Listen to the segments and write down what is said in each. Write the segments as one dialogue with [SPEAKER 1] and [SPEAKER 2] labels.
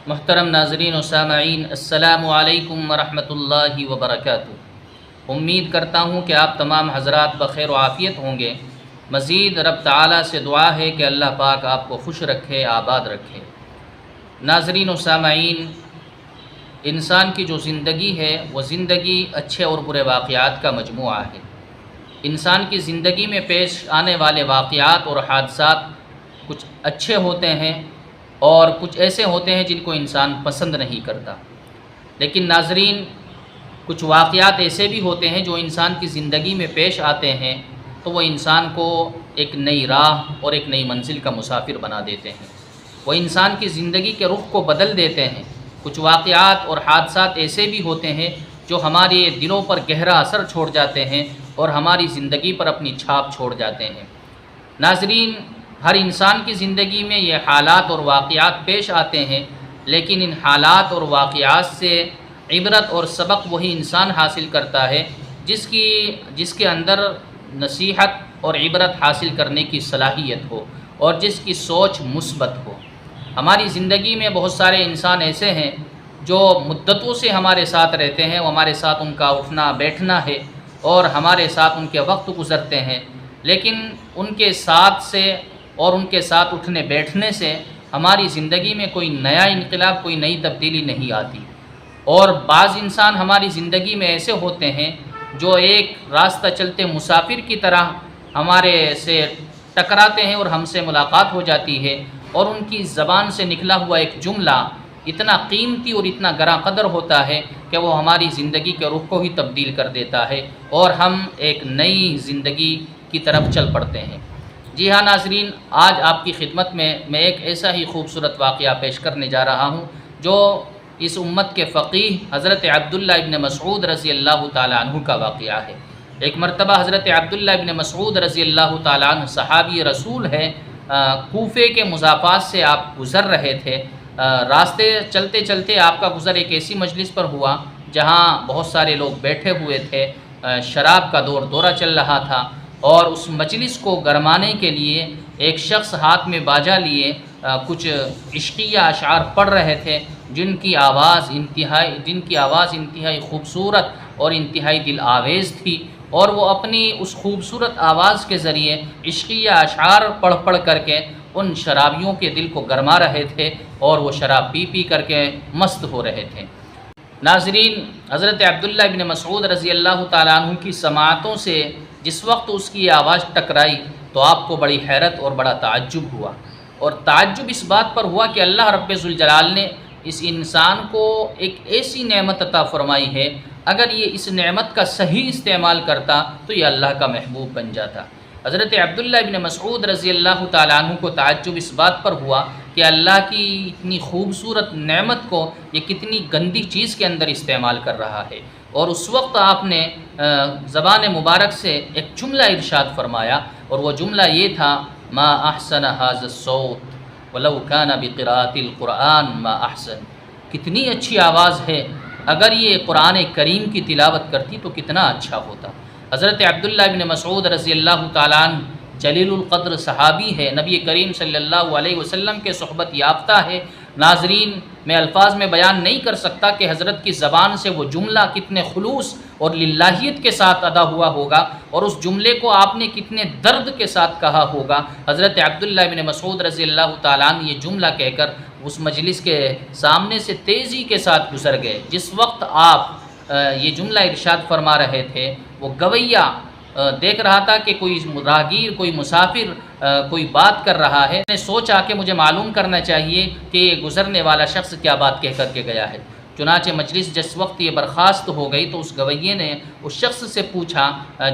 [SPEAKER 1] محترم ناظرین و سامعین، السلام علیکم ورحمۃ اللہ وبرکاتہ۔ امید کرتا ہوں کہ آپ تمام حضرات بخیر و عافیت ہوں گے۔ مزید رب تعالیٰ سے دعا ہے کہ اللہ پاک آپ کو خوش رکھے، آباد رکھے۔ ناظرین و سامعین، انسان کی جو زندگی ہے وہ زندگی اچھے اور برے واقعات کا مجموعہ ہے۔ انسان کی زندگی میں پیش آنے والے واقعات اور حادثات کچھ اچھے ہوتے ہیں اور کچھ ایسے ہوتے ہیں جن کو انسان پسند نہیں کرتا۔ لیکن ناظرین، کچھ واقعات ایسے بھی ہوتے ہیں جو انسان کی زندگی میں پیش آتے ہیں تو وہ انسان کو ایک نئی راہ اور ایک نئی منزل کا مسافر بنا دیتے ہیں، وہ انسان کی زندگی کے رخ کو بدل دیتے ہیں۔ کچھ واقعات اور حادثات ایسے بھی ہوتے ہیں جو ہمارے دلوں پر گہرا اثر چھوڑ جاتے ہیں اور ہماری زندگی پر اپنی چھاپ چھوڑ جاتے ہیں۔ ناظرین، ہر انسان کی زندگی میں یہ حالات اور واقعات پیش آتے ہیں، لیکن ان حالات اور واقعات سے عبرت اور سبق وہی انسان حاصل کرتا ہے جس کے اندر نصیحت اور عبرت حاصل کرنے کی صلاحیت ہو اور جس کی سوچ مثبت ہو۔ ہماری زندگی میں بہت سارے انسان ایسے ہیں جو مدتوں سے ہمارے ساتھ رہتے ہیں، وہ ہمارے ساتھ ان کا اٹھنا بیٹھنا ہے اور ہمارے ساتھ ان کے وقت گزرتے ہیں، لیکن ان کے ساتھ سے اور ان کے ساتھ اٹھنے بیٹھنے سے ہماری زندگی میں کوئی نیا انقلاب، کوئی نئی تبدیلی نہیں آتی۔ اور بعض انسان ہماری زندگی میں ایسے ہوتے ہیں جو ایک راستہ چلتے مسافر کی طرح ہمارے سے ٹکراتے ہیں اور ہم سے ملاقات ہو جاتی ہے، اور ان کی زبان سے نکلا ہوا ایک جملہ اتنا قیمتی اور اتنا گراں قدر ہوتا ہے کہ وہ ہماری زندگی کے رخ کو ہی تبدیل کر دیتا ہے اور ہم ایک نئی زندگی کی طرف چل پڑتے ہیں۔ جی ہاں ناظرین، آج آپ کی خدمت میں ایک ایسا ہی خوبصورت واقعہ پیش کرنے جا رہا ہوں جو اس امت کے فقیہ حضرت عبداللہ ابن مسعود رضی اللہ تعالیٰ عنہ کا واقعہ ہے۔ ایک مرتبہ حضرت عبداللہ ابن مسعود رضی اللہ تعالیٰ عنہ صحابی رسول ہے، کوفے کے مضافات سے آپ گزر رہے تھے۔ راستے چلتے چلتے آپ کا گزر ایک ایسی مجلس پر ہوا جہاں بہت سارے لوگ بیٹھے ہوئے تھے، شراب کا دورہ چل رہا تھا، اور اس مجلس کو گرمانے کے لیے ایک شخص ہاتھ میں باجا لیے کچھ عشقیہ اشعار پڑھ رہے تھے جن کی آواز انتہائی خوبصورت اور انتہائی دل آویز تھی، اور وہ اپنی اس خوبصورت آواز کے ذریعے عشقیہ اشعار پڑھ کر کے ان شرابیوں کے دل کو گرما رہے تھے اور وہ شراب پی کر کے مست ہو رہے تھے۔ ناظرین، حضرت عبداللہ ابن مسعود رضی اللہ تعالیٰ عنہ کی سماعتوں سے جس وقت اس کی آواز ٹکرائی تو آپ کو بڑی حیرت اور بڑا تعجب ہوا، اور تعجب اس بات پر ہوا کہ اللہ رب ذوالجلال نے اس انسان کو ایک ایسی نعمت عطا فرمائی ہے، اگر یہ اس نعمت کا صحیح استعمال کرتا تو یہ اللہ کا محبوب بن جاتا۔ حضرت عبداللہ ابن مسعود رضی اللہ تعالیٰ عنہ کو تعجب اس بات پر ہوا کہ اللہ کی اتنی خوبصورت نعمت کو یہ کتنی گندی چیز کے اندر استعمال کر رہا ہے، اور اس وقت آپ نے زبان مبارک سے ایک جملہ ارشاد فرمایا، اور وہ جملہ یہ تھا: ما احسن هذا الصوت ولو كان بقراءة القرآن ما احسن۔ کتنی اچھی آواز ہے، اگر یہ قرآن کریم کی تلاوت کرتی تو کتنا اچھا ہوتا۔ حضرت عبداللہ ابن مسعود رضی اللہ تعالیٰ عنہ جلیل القدر صحابی ہے، نبی کریم صلی اللہ علیہ وسلم کے صحبت یافتہ ہے۔ ناظرین، میں الفاظ میں بیان نہیں کر سکتا کہ حضرت کی زبان سے وہ جملہ کتنے خلوص اور للہیت کے ساتھ ادا ہوا ہوگا، اور اس جملے کو آپ نے کتنے درد کے ساتھ کہا ہوگا۔ حضرت عبداللہ ابن مسعود رضی اللہ تعالیٰ عنہ یہ جملہ کہہ کر اس مجلس کے سامنے سے تیزی کے ساتھ گزر گئے۔ جس وقت آپ یہ جملہ ارشاد فرما رہے تھے، وہ گویہ دیکھ رہا تھا کہ کوئی راہگیر، کوئی مسافر کوئی بات کر رہا ہے۔ میں نے سوچا کہ مجھے معلوم کرنا چاہیے کہ یہ گزرنے والا شخص کیا بات کہہ کر کے گیا ہے۔ چنانچہ مجلس جس وقت یہ برخاست ہو گئی تو اس گویے نے اس شخص سے پوچھا،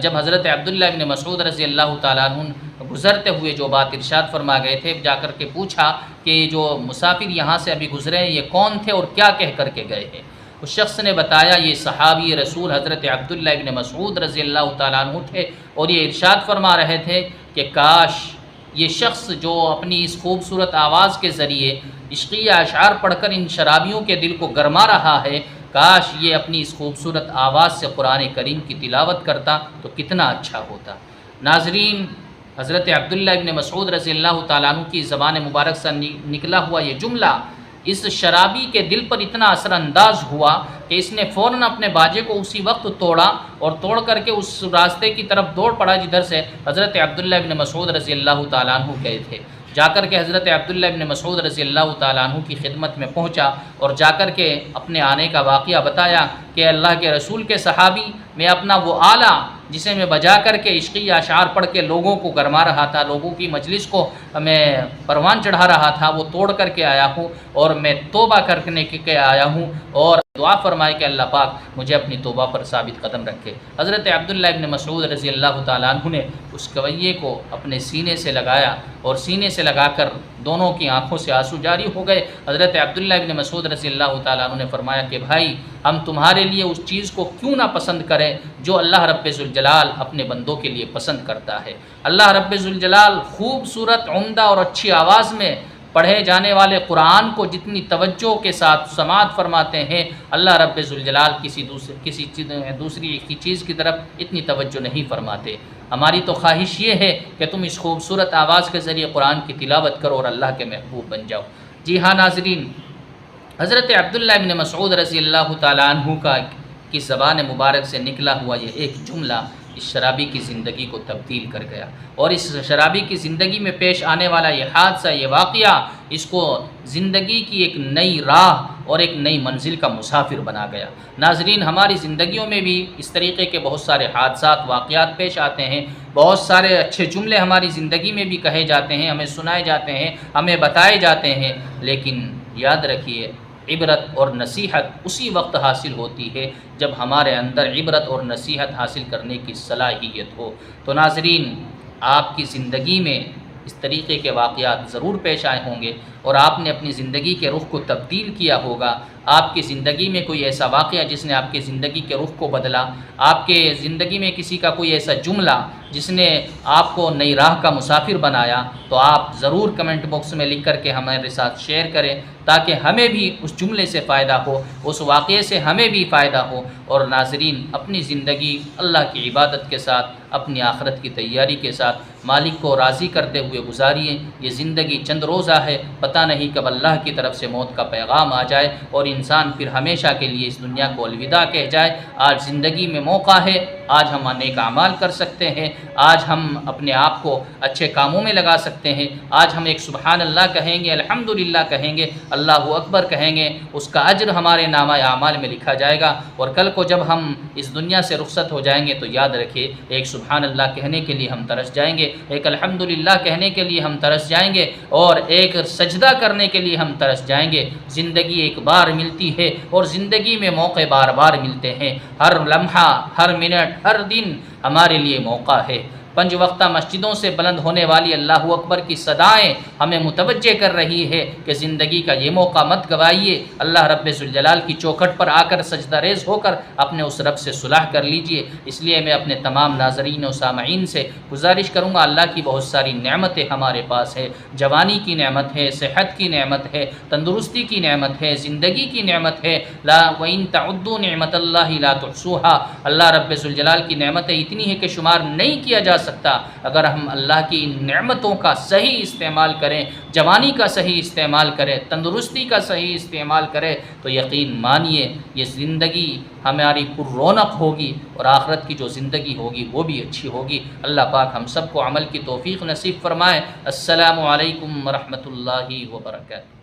[SPEAKER 1] جب حضرت عبداللہ ابن مسعود رضی اللہ تعالیٰ عنہ گزرتے ہوئے جو بات ارشاد فرما گئے تھے، جا کر کے پوچھا کہ جو مسافر یہاں سے ابھی گزرے ہیں یہ کون تھے اور کیا کہہ کر کے گئے ہیں؟ اس شخص نے بتایا یہ صحابی رسول حضرت عبداللہ ابن مسعود رضی اللہ تعالیٰ عنہ تھے، اور یہ ارشاد فرما رہے تھے کہ کاش یہ شخص جو اپنی اس خوبصورت آواز کے ذریعے عشقیہ اشعار پڑھ کر ان شرابیوں کے دل کو گرما رہا ہے، کاش یہ اپنی اس خوبصورت آواز سے قرآن کریم کی تلاوت کرتا تو کتنا اچھا ہوتا۔ ناظرین، حضرت عبداللہ ابن مسعود رضی اللہ تعالیٰ عنہ کی زبان مبارک سے نکلا ہوا یہ جملہ اس شرابی کے دل پر اتنا اثر انداز ہوا کہ اس نے فوراً اپنے باجے کو اسی وقت توڑا اور توڑ کر کے اس راستے کی طرف دوڑ پڑا جدھر سے حضرت عبداللہ ابن مسعود رضی اللہ تعالیٰ عنہ گئے تھے۔ جا کر کے حضرت عبداللہ ابن مسعود رضی اللہ تعالیٰ عنہ کی خدمت میں پہنچا اور جا کر کے اپنے آنے کا واقعہ بتایا کہ اللہ کے رسول کے صحابی، میں اپنا وہ آلہ جسے میں بجا کر کے عشقی اشعار پڑھ کے لوگوں کو گرما رہا تھا، لوگوں کی مجلس کو میں پروان چڑھا رہا تھا، وہ توڑ کر کے آیا ہوں اور میں توبہ کرنے کے آیا ہوں، اور دعا فرمائے کہ اللہ پاک مجھے اپنی توبہ پر ثابت قدم رکھے۔ حضرت عبداللہ ابن مسعود رضی اللہ تعالیٰ عنہ نے اس کویے کو اپنے سینے سے لگایا اور سینے سے لگا کر دونوں کی آنکھوں سے آنسو جاری ہو گئے۔ حضرت عبداللہ ابن مسعود رضی اللہ تعالیٰ عنہ نے فرمایا کہ بھائی، ہم تمہارے لیے اس چیز کو کیوں نہ پسند کریں جو اللہ رب ذوالجلال اپنے بندوں کے لیے پسند کرتا ہے۔ اللہ رب ذوالجلال خوبصورت، عمدہ اور اچھی آواز میں پڑھے جانے والے قرآن کو جتنی توجہ کے ساتھ سماعت فرماتے ہیں، اللہ رب ذوالجلال کسی دوسری چیز کی طرف اتنی توجہ نہیں فرماتے۔ ہماری تو خواہش یہ ہے کہ تم اس خوبصورت آواز کے ذریعے قرآن کی تلاوت کرو اور اللہ کے محبوب بن جاؤ۔ جی ہاں ناظرین، حضرت عبداللہ ابن مسعود رضی اللہ تعالیٰ عنہ کی زبان مبارک سے نکلا ہوا یہ ایک جملہ اس شرابی کی زندگی کو تبدیل کر گیا، اور اس شرابی کی زندگی میں پیش آنے والا یہ حادثہ، یہ واقعہ اس کو زندگی کی ایک نئی راہ اور ایک نئی منزل کا مسافر بنا گیا۔ ناظرین، ہماری زندگیوں میں بھی اس طریقے کے بہت سارے حادثات، واقعات پیش آتے ہیں، بہت سارے اچھے جملے ہماری زندگی میں بھی کہے جاتے ہیں، ہمیں سنائے جاتے ہیں، ہمیں بتائے جاتے ہیں، لیکن یاد رکھیے، عبرت اور نصیحت اسی وقت حاصل ہوتی ہے جب ہمارے اندر عبرت اور نصیحت حاصل کرنے کی صلاحیت ہو۔ تو ناظرین، آپ کی زندگی میں اس طریقے کے واقعات ضرور پیش آئے ہوں گے اور آپ نے اپنی زندگی کے رخ کو تبدیل کیا ہوگا۔ آپ کی زندگی میں کوئی ایسا واقعہ جس نے آپ کی زندگی کے رخ کو بدلا، آپ کے زندگی میں کسی کا کوئی ایسا جملہ جس نے آپ کو نئی راہ کا مسافر بنایا، تو آپ ضرور کمنٹ باکس میں لکھ کر کے ہمارے ساتھ شیئر کریں تاکہ ہمیں بھی اس جملے سے فائدہ ہو، اس واقعے سے ہمیں بھی فائدہ ہو۔ اور ناظرین، اپنی زندگی اللہ کی عبادت کے ساتھ، اپنی آخرت کی تیاری کے ساتھ مالک کو راضی کرتے ہوئے گزاریے۔ یہ زندگی چند روزہ ہے، پتہ نہیں کب اللہ کی طرف سے موت کا پیغام آ جائے اور انسان پھر ہمیشہ کے لیے اس دنیا کو الوداع کہہ جائے۔ آج زندگی میں موقع ہے، آج ہم نیک اعمال کر سکتے ہیں، آج ہم اپنے آپ کو اچھے کاموں میں لگا سکتے ہیں، آج ہم ایک سبحان اللہ کہیں گے، الحمدللہ کہیں گے، اللہ اکبر کہیں گے، اس کا اجر ہمارے نامہ اعمال میں لکھا جائے گا۔ اور کل کو جب ہم اس دنیا سے رخصت ہو جائیں گے تو یاد رکھیے، ایک سبحان اللہ کہنے کے لیے ہم ترس جائیں گے، ایک الحمدللہ کہنے کے لیے ہم ترس جائیں گے، اور ایک سجدہ کرنے کے لیے ہم ترس جائیں گے۔ زندگی ایک بار ملتی ہے اور زندگی میں موقع بار بار ملتے ہیں، ہر لمحہ، ہر منٹ، ہر دن ہمارے لیے موقع ہے۔ 5 وقتہ مسجدوں سے بلند ہونے والی اللہ اکبر کی صدائیں ہمیں متوجہ کر رہی ہے کہ زندگی کا یہ موقع مت گوائیے۔ اللہ رب ذوالجلال کی چوکھٹ پر آ کر سجدہ ریز ہو کر اپنے اس رب سے صلح کر لیجئے۔ اس لیے میں اپنے تمام ناظرین و سامعین سے گزارش کروں گا، اللہ کی بہت ساری نعمتیں ہمارے پاس ہے، جوانی کی نعمت ہے، صحت کی نعمت ہے، تندرستی کی نعمت ہے، زندگی کی نعمت ہے۔ لا وَإِن تَعُدُّوا نِعْمَةَ اللَّهِ لَا تُحْصُوهَا، اللہ رب ذوالجلال کی نعمتیں اتنی ہیں کہ شمار نہیں کیا جا سکتا۔ اگر ہم اللہ کی ان نعمتوں کا صحیح استعمال کریں، جوانی کا صحیح استعمال کریں، تندرستی کا صحیح استعمال کریں، تو یقین مانیے یہ زندگی ہماری پر رونق ہوگی اور آخرت کی جو زندگی ہوگی وہ بھی اچھی ہوگی۔ اللہ پاک ہم سب کو عمل کی توفیق نصیب فرمائے۔ السلام علیکم ورحمۃ اللہ وبرکاتہ۔